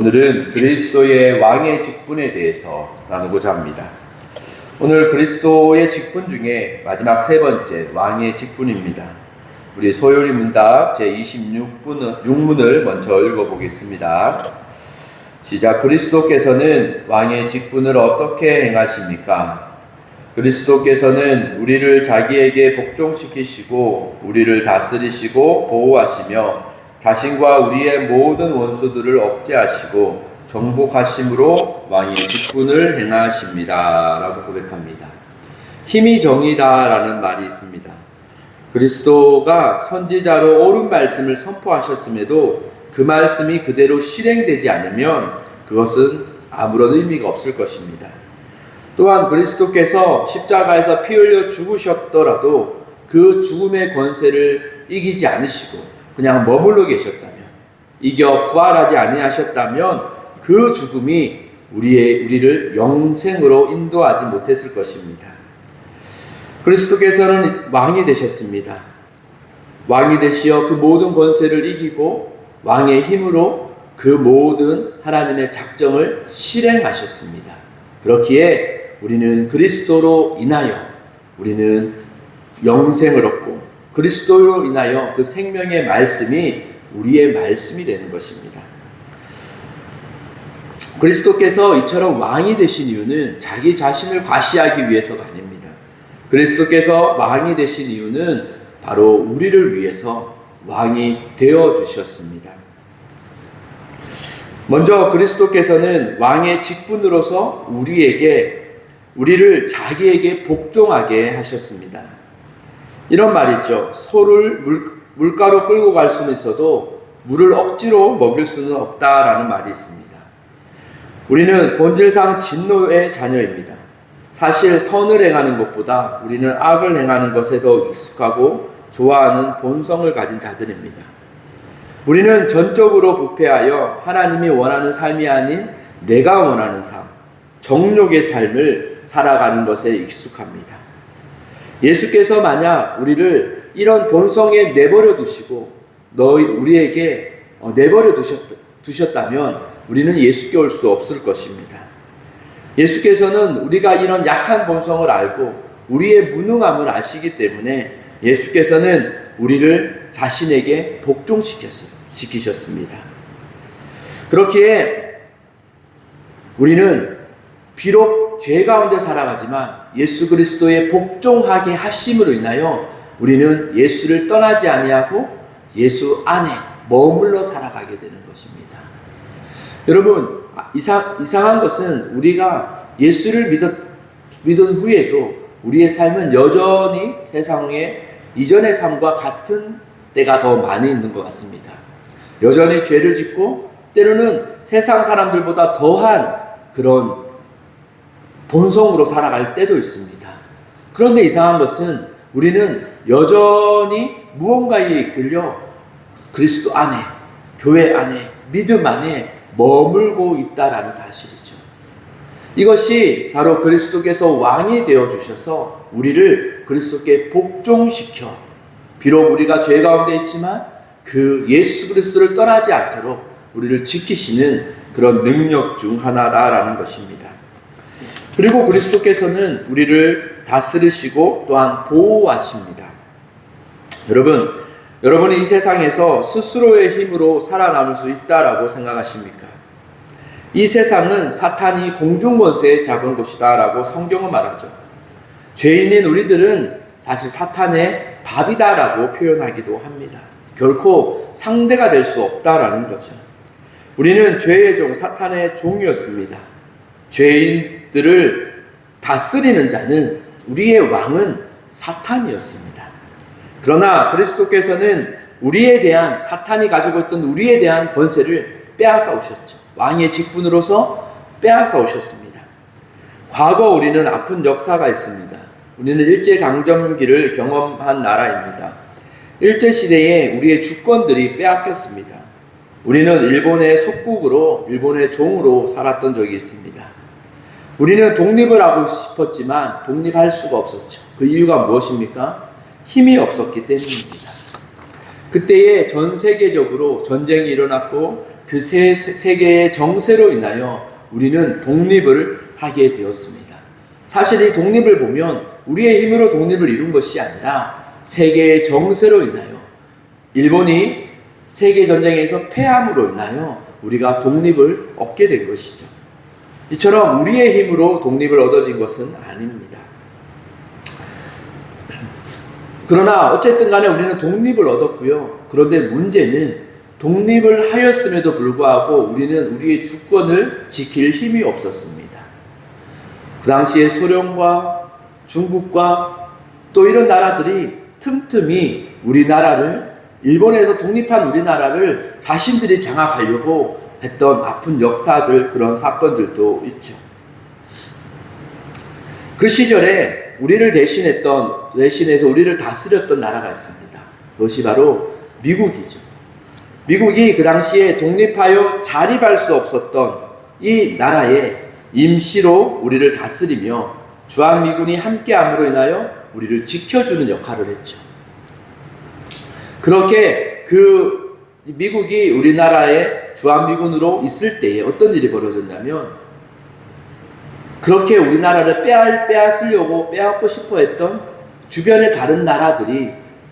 오늘은 그리스도의 왕의 직분에 대해서 나누고자 합니다. 오늘 그리스도의 직분 중에 마지막 세 번째 왕의 직분입니다. 우리 소요리 문답 제26문을 먼저 읽어보겠습니다. 시작. 그리스도께서는 왕의 직분을 어떻게 행하십니까? 그리스도께서는 우리를 자기에게 복종시키시고 우리를 다스리시고 보호하시며 자신과 우리의 모든 원수들을 억제하시고 정복하심으로 왕의 직분을 행하십니다. 라고 고백합니다. 힘이 정이다 라는 말이 있습니다. 그리스도가 선지자로 옳은 말씀을 선포하셨음에도 그 말씀이 그대로 실행되지 않으면 그것은 아무런 의미가 없을 것입니다. 또한 그리스도께서 십자가에서 피 흘려 죽으셨더라도 그 죽음의 권세를 이기지 않으시고 그냥 머물러 계셨다면, 이겨 부활하지 아니하셨다면 그 죽음이 우리를 영생으로 인도하지 못했을 것입니다. 그리스도께서는 왕이 되셨습니다. 왕이 되시어 그 모든 권세를 이기고 왕의 힘으로 그 모든 하나님의 작정을 실행하셨습니다. 그렇기에 우리는 그리스도로 인하여 우리는 영생을 얻고 그리스도로 인하여 그 생명의 말씀이 우리의 말씀이 되는 것입니다. 그리스도께서 이처럼 왕이 되신 이유는 자기 자신을 과시하기 위해서가 아닙니다. 그리스도께서 왕이 되신 이유는 바로 우리를 위해서 왕이 되어주셨습니다. 먼저 그리스도께서는 왕의 직분으로서 우리를 자기에게 복종하게 하셨습니다. 이런 말이 있죠. 소를 물가로 끌고 갈 수는 있어도 물을 억지로 먹일 수는 없다라는 말이 있습니다. 우리는 본질상 진노의 자녀입니다. 사실 선을 행하는 것보다 우리는 악을 행하는 것에 더 익숙하고 좋아하는 본성을 가진 자들입니다. 우리는 전적으로 부패하여 하나님이 원하는 삶이 아닌 내가 원하는 삶, 정욕의 삶을 살아가는 것에 익숙합니다. 예수께서 만약 우리를 이런 본성에 내버려 두시고 우리에게 내버려 두셨다면 우리는 예수께 올 수 없을 것입니다. 예수께서는 우리가 이런 약한 본성을 알고 우리의 무능함을 아시기 때문에 예수께서는 우리를 자신에게 복종시키셨습니다. 그렇기에 우리는 비록 죄 가운데 살아가지만 예수 그리스도의 복종하게 하심으로 인하여 우리는 예수를 떠나지 아니하고 예수 안에 머물러 살아가게 되는 것입니다. 여러분, 이상한 것은 우리가 예수를 믿은 후에도 우리의 삶은 여전히 세상의 이전의 삶과 같은 때가 더 많이 있는 것 같습니다. 여전히 죄를 짓고 때로는 세상 사람들보다 더한 그런 본성으로 살아갈 때도 있습니다. 그런데 이상한 것은 우리는 여전히 무언가에 이끌려 그리스도 안에, 교회 안에, 믿음 안에 머물고 있다라는 사실이죠. 이것이 바로 그리스도께서 왕이 되어주셔서 우리를 그리스도께 복종시켜 비록 우리가 죄 가운데 있지만 그 예수 그리스도를 떠나지 않도록 우리를 지키시는 그런 능력 중 하나다라는 것입니다. 그리고 그리스도께서는 우리를 다스리시고 또한 보호하십니다. 여러분이 이 세상에서 스스로의 힘으로 살아남을 수 있다라고 생각하십니까? 이 세상은 사탄이 공중권세에 잡은 곳이다라고 성경은 말하죠. 죄인인 우리들은 사실 사탄의 밥이다라고 표현하기도 합니다. 결코 상대가 될 수 없다라는 거죠. 우리는 죄의 종, 사탄의 종이었습니다. 죄인들을 다스리는 자는 우리의 왕은 사탄이었습니다. 그러나 그리스도께서는 사탄이 가지고 있던 우리에 대한 권세를 빼앗아 오셨죠. 왕의 직분으로서 빼앗아 오셨습니다. 과거 우리는 아픈 역사가 있습니다. 우리는 일제강점기를 경험한 나라입니다. 일제시대에 우리의 주권들이 빼앗겼습니다. 우리는 일본의 속국으로, 일본의 종으로 살았던 적이 있습니다. 우리는 독립을 하고 싶었지만 독립할 수가 없었죠. 그 이유가 무엇입니까? 힘이 없었기 때문입니다. 그때에 전 세계적으로 전쟁이 일어났고 그 세계의 정세로 인하여 우리는 독립을 하게 되었습니다. 사실 이 독립을 보면 우리의 힘으로 독립을 이룬 것이 아니라 세계의 정세로 인하여 일본이 세계전쟁에서 패함으로 인하여 우리가 독립을 얻게 된 것이죠. 이처럼 우리의 힘으로 독립을 얻어진 것은 아닙니다. 그러나 어쨌든 간에 우리는 독립을 얻었고요. 그런데 문제는 독립을 하였음에도 불구하고 우리는 우리의 주권을 지킬 힘이 없었습니다. 그 당시에 소련과 중국과 또 이런 나라들이 틈틈이 우리나라를, 일본에서 독립한 우리나라를 자신들이 장악하려고 했던 아픈 역사들, 그런 사건들도 있죠. 그 시절에 우리를 대신해서 우리를 다스렸던 나라가 있습니다. 그것이 바로 미국이죠. 미국이 그 당시에 독립하여 자립할 수 없었던 이 나라에 임시로 우리를 다스리며 주한미군이 함께함으로 인하여 우리를 지켜주는 역할을 했죠. 그렇게 그 미국이 우리나라에 주한미군으로 있을 때에 어떤 일이 벌어졌냐면, 그렇게 우리나라를 빼앗고 싶어 했던 주변의 다른 나라들이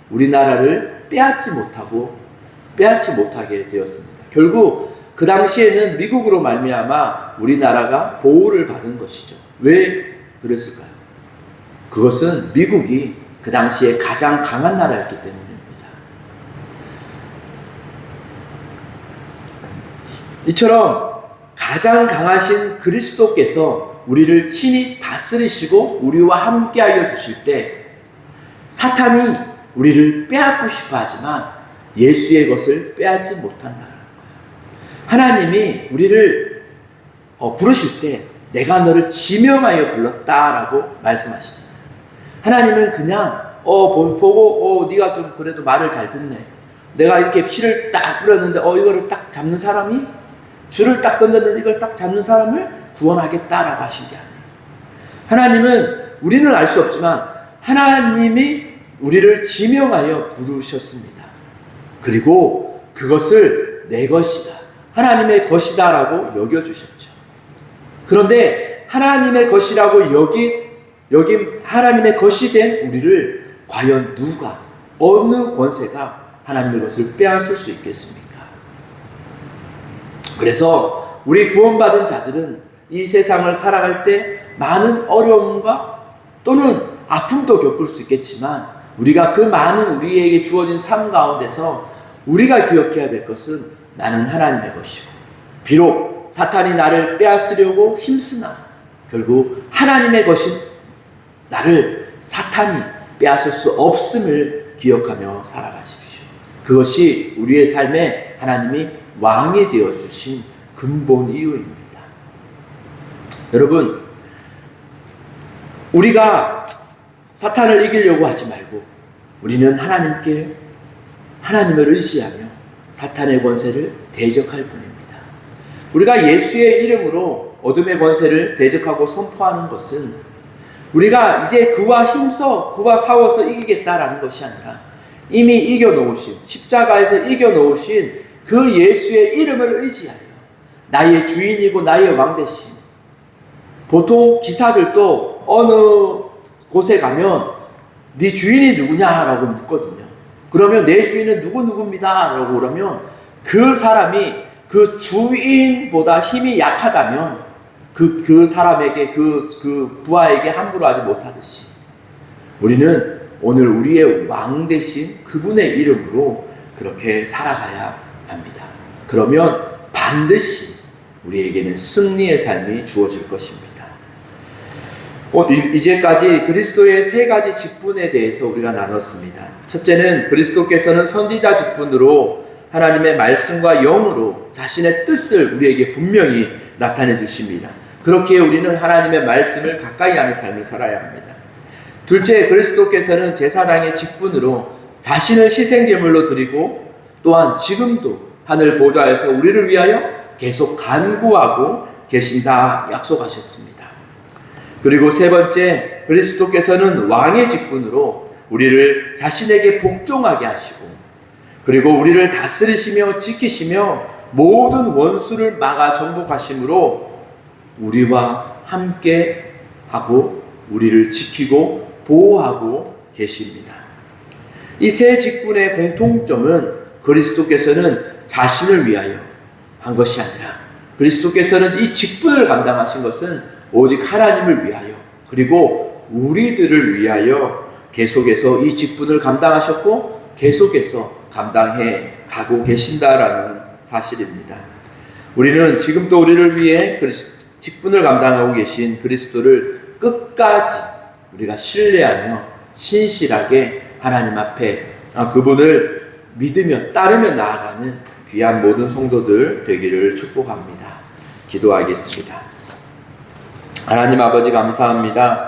우리나라를 빼앗지 못하게 되었습니다. 결국 그 당시에는 미국으로 말미암아 우리나라가 보호를 받은 것이죠. 왜 그랬을까요? 그것은 미국이 그 당시에 가장 강한 나라였기 때문입니다. 이처럼 가장 강하신 그리스도께서 우리를 친히 다스리시고 우리와 함께하여 주실 때 사탄이 우리를 빼앗고 싶어 하지만 예수의 것을 빼앗지 못한다는 거예요. 하나님이 우리를 부르실 때 내가 너를 지명하여 불렀다라고 말씀하시잖아요. 하나님은 그냥 보고 네가 좀 그래도 말을 잘 듣네. 내가 이렇게 피를 딱 뿌렸는데 이거를 딱 잡는 사람이, 줄을 딱 던졌는데 이걸 딱 잡는 사람을 구원하겠다라고 하신 게 아니에요. 하나님은, 우리는 알 수 없지만 하나님이 우리를 지명하여 부르셨습니다. 그리고 그것을 내 것이다, 하나님의 것이다라고 여겨주셨죠. 그런데 하나님의 것이라고 여긴 하나님의 것이 된 우리를 과연 누가, 어느 권세가 하나님의 것을 빼앗을 수 있겠습니까? 그래서 우리 구원받은 자들은 이 세상을 살아갈 때 많은 어려움과 또는 아픔도 겪을 수 있겠지만, 우리가 그 많은 우리에게 주어진 삶 가운데서 우리가 기억해야 될 것은 나는 하나님의 것이고, 비록 사탄이 나를 빼앗으려고 힘쓰나 결국 하나님의 것인 나를 사탄이 빼앗을 수 없음을 기억하며 살아가십시오. 그것이 우리의 삶에 하나님이 왕이 되어주신 근본 이유입니다. 여러분, 우리가 사탄을 이기려고 하지 말고 우리는 하나님을 의지하며 사탄의 권세를 대적할 뿐입니다. 우리가 예수의 이름으로 어둠의 권세를 대적하고 선포하는 것은 우리가 이제 그와 싸워서 이기겠다라는 것이 아니라 이미 이겨놓으신, 십자가에서 이겨놓으신 그 예수의 이름을 의지하여 나의 주인이고 나의 왕 대신, 보통 기사들도 어느 곳에 가면 네 주인이 누구냐라고 묻거든요. 그러면 내 주인은 누구입니다 라고 그러면 그 사람이 그 주인보다 힘이 약하다면 그 사람에게, 그 부하에게 함부로 하지 못하듯이 우리는 오늘 우리의 왕 대신 그분의 이름으로 그렇게 살아가야 합니다. 그러면 반드시 우리에게는 승리의 삶이 주어질 것입니다. 이제까지 그리스도의 세 가지 직분에 대해서 우리가 나눴습니다. 첫째는 그리스도께서는 선지자 직분으로 하나님의 말씀과 영으로 자신의 뜻을 우리에게 분명히 나타내 주십니다. 그렇기에 우리는 하나님의 말씀을 가까이 하는 삶을 살아야 합니다. 둘째, 그리스도께서는 제사장의 직분으로 자신을 희생제물로 드리고 또한 지금도 하늘 보좌에서 우리를 위하여 계속 간구하고 계신다 약속하셨습니다. 그리고 세 번째, 그리스도께서는 왕의 직분으로 우리를 자신에게 복종하게 하시고 그리고 우리를 다스리시며 지키시며 모든 원수를 막아 정복하심으로 우리와 함께 하고 우리를 지키고 보호하고 계십니다. 이 세 직분의 공통점은 그리스도께서는 자신을 위하여 한 것이 아니라 그리스도께서는 이 직분을 감당하신 것은 오직 하나님을 위하여 그리고 우리들을 위하여 계속해서 이 직분을 감당하셨고 계속해서 감당해 가고 계신다라는 사실입니다. 우리는 지금도 우리를 위해 직분을 감당하고 계신 그리스도를 끝까지 우리가 신뢰하며 신실하게 하나님 앞에 그분을 믿으며 따르며 나아가는 귀한 모든 성도들 되기를 축복합니다. 기도하겠습니다. 하나님 아버지 감사합니다.